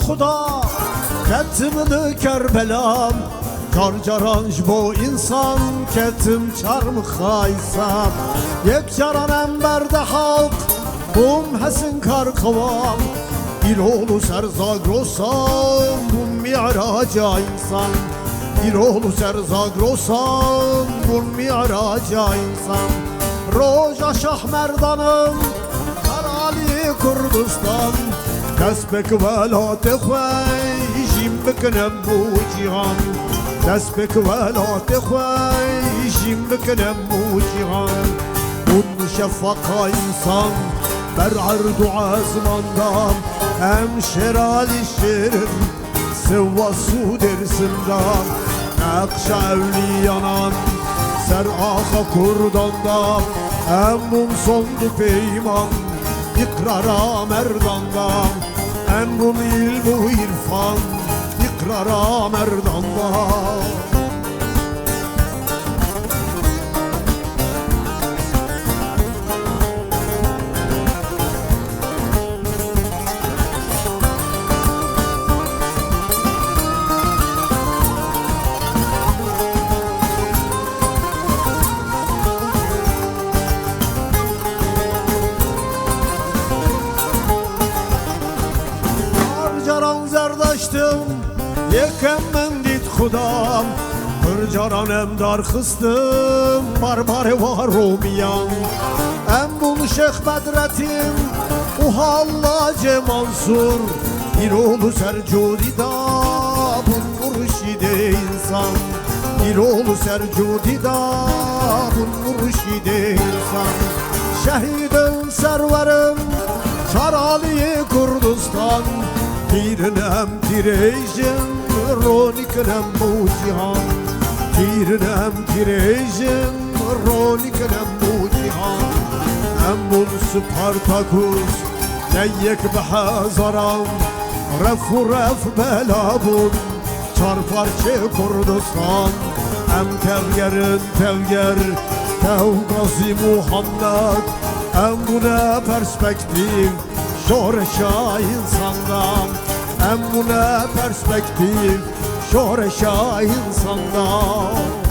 خدا کتم کربلام جارجارانج با انسان کتم چرم خایسام یک جارانم برده حق بوم حسن کار خوام ایرولو سرزاگروسان بوم میعراجا انسان ایرولو سرزاگروسان بوم میعراجا انسان روژا شاه مردانم کرالی کردستان دست ولات خویشیم بکنم بو جیهان دست ولات خویشیم بکنم بو جیهان اون شفقا انسان بر عرض و عزماندام هم شرالی شرم سوا سو درسندام نقش اولیانان سر آخا کرداندام همون sondu peyman ikrara merdandam همون ilm و irfan ikrara merdandam زرداشتم یکم من دید خدام پر جارانم دار خستم بار و رومیان ام بون شیخ بدرتیم و حالاج منصور ایرولو سر جودی دا بون مرشید انسان ایرولو سر جودی دا بون مرشید انسان şehidim serverim Çaralı Kurdistan Tirinem tirejim Ronikinem bu cihan Tirinem tirejim Ronikinem bu cihan Embul Spartakus Neyyek behazaram Refu ref belabun Çarparçı Kurdistan Em tevgerin tevger Tevgazi Muhammed Em buna perspektif Şoreşa insandan Em buna perspektif Şoreşa insandan